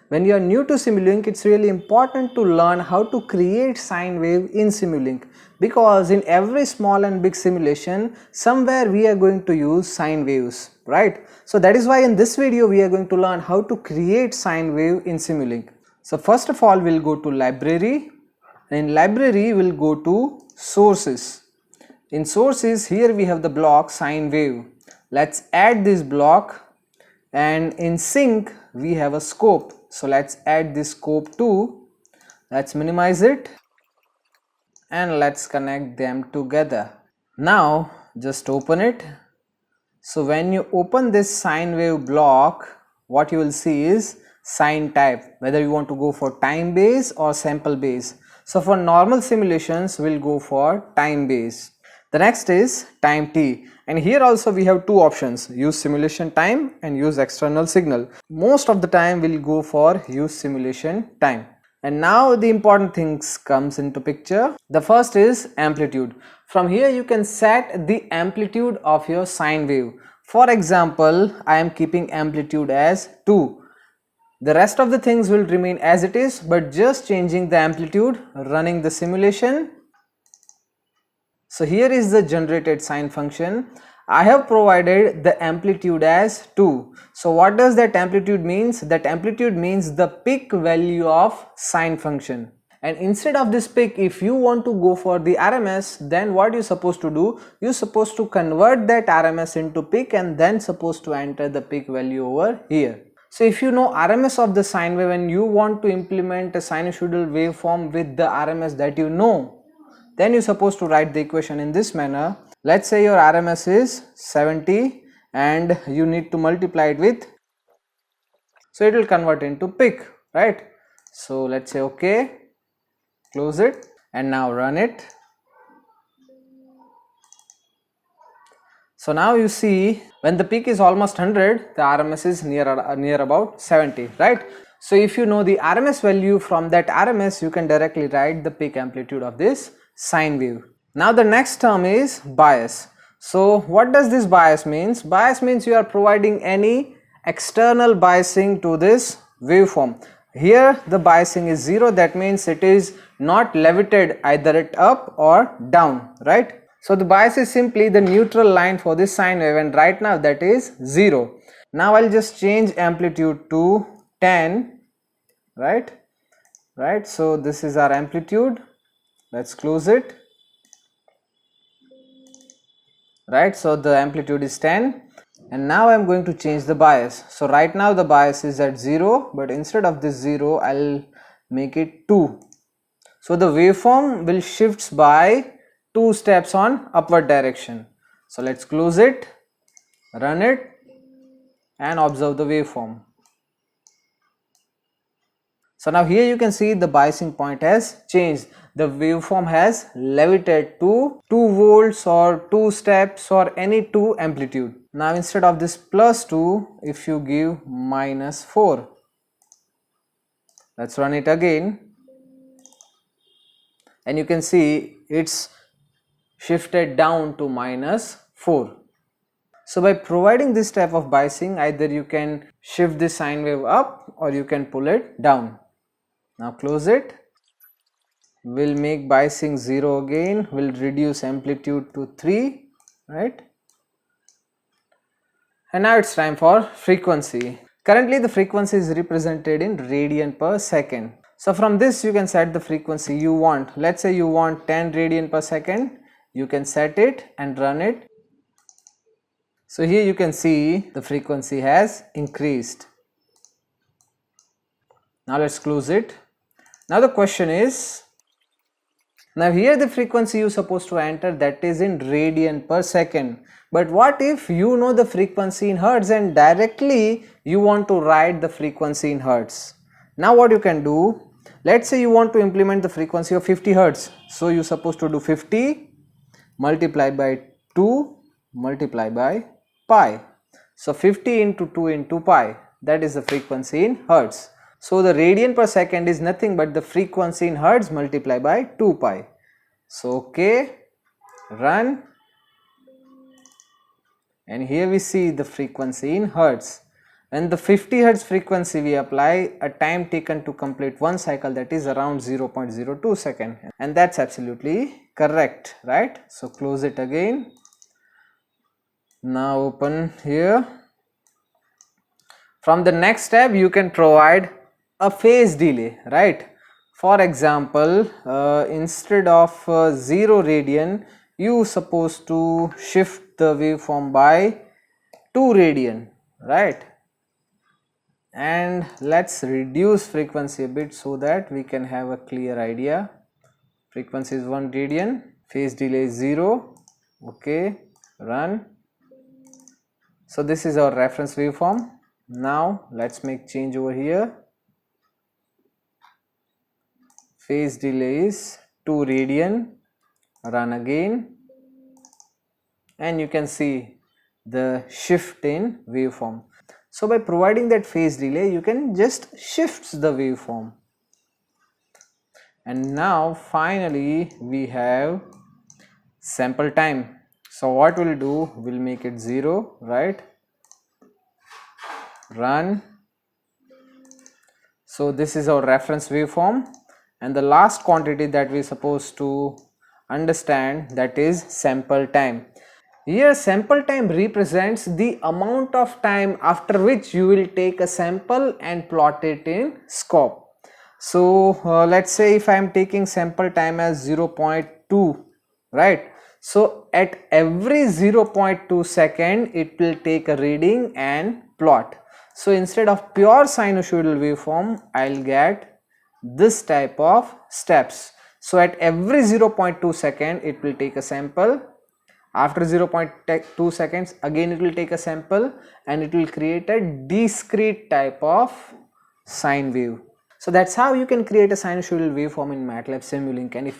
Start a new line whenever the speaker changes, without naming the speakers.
When you are new to Simulink, it's really important to learn how to create sine wave in Simulink, because in every small and big simulation, somewhere we are going to use sine waves, right? So that is why in this video we are going to learn how to create sine wave in Simulink. So first of all, we'll go to library, and in library we'll go to sources. In sources, here we have the block sine wave. Let's add this block, and in sync we have a scope. So let's add this scope too. Let's minimize it and let's connect them together. Now just open it. So when you open this sine wave block, what you will see is sine type, whether you want to go for time base or sample base. So for normal simulations, we'll go for time base. The next is time t, and here also we have two options: use simulation time and use external signal. Most of the time we'll go for use simulation time. And now the important things comes into picture. The first is amplitude. From here you can set the amplitude of your sine wave. For example, I am keeping amplitude as 2. The rest of the things will remain as it is, but just changing the amplitude, running the simulation. So here is the generated sine function. I have provided the amplitude as 2. So what does that amplitude means? That amplitude means the peak value of sine function. And instead of this peak, if you want to go for the RMS, then what you're supposed to do? You're supposed to convert that RMS into peak and then supposed to enter the peak value over here. So if you know RMS of the sine wave and you want to implement a sinusoidal waveform with the RMS that you know, then you're supposed to write the equation in this manner. Let's say your RMS is 70 and you need to multiply it with, so it will convert into peak, right? So let's say okay, close it and now run it. So now you see when the peak is almost 100, the RMS is near about 70, right? So if you know the RMS value, from that RMS you can directly write the peak amplitude of this sine wave. Now the next term is bias. So what does this bias means? Bias means you are providing any external biasing to this waveform. Here the biasing is 0, that means it is not levited either it up or down, right? So the bias is simply the neutral line for this sine wave, and right now that is 0. Now I'll just change amplitude to 10, right? So this is our amplitude. Let's close it, right? So the amplitude is 10, and now I'm going to change the bias. So right now the bias is at 0, but instead of this 0 I'll make it 2. So the waveform will shift by 2 steps on upward direction. So let's close it, run it and observe the waveform. So now here you can see the biasing point has changed. The waveform has levitated to 2 volts or 2 steps or any 2 amplitude. Now instead of this plus 2, if you give minus 4, let's run it again, and you can see it's shifted down to minus 4. So by providing this type of biasing, either you can shift this sine wave up or you can pull it down. Now close it, we'll make biasing 0 again, we'll reduce amplitude to 3, right? And now it's time for frequency. Currently the frequency is represented in radian per second. So from this you can set the frequency you want. Let's say you want 10 radian per second, you can set it and run it. So here you can see the frequency has increased. Now let's close it. Now the question is, now here the frequency you're supposed to enter, that is in radian per second. But what if you know the frequency in hertz and directly you want to write the frequency in hertz? Now what you can do, let's say you want to implement the frequency of 50 hertz. So you're supposed to do 50 multiplied by 2 multiplied by pi. So 50 into 2 into pi, that is the frequency in hertz. So the radian per second is nothing but the frequency in hertz multiplied by 2 pi. So okay, run, and here we see the frequency in hertz. and the 50 Hz frequency we apply a time taken to complete one cycle, that is around 0.02 second, and that's absolutely correct, right? So close it again. Now open here. From the next tab you can provide a phase delay, right? For example, instead of 0 radian, you supposed to shift the waveform by 2 radian, right? And let's reduce frequency a bit so that we can have a clear idea. Frequency is 1 radian, phase delay is 0. Okay, run. So this is our reference waveform. Now let's make change over here. Phase delay is 2 radian, run again, and you can see the shift in waveform. So by providing that phase delay, you can just shift the waveform. And now finally we have sample time. So what we'll do, we'll make it 0, right? Run. So this is our reference waveform, and the last quantity that we're supposed to understand, that is sample time. Here sample time represents the amount of time after which you will take a sample and plot it in scope. So let's say if I am taking sample time as 0.2, right? So at every 0.2 second it will take a reading and plot. So instead of pure sinusoidal waveform, I'll get this type of steps. So at every 0.2 second it will take a sample. After 0.2 seconds again it will take a sample, and it will create a discrete type of sine wave. So that's how you can create a sinusoidal waveform in MATLAB Simulink. And if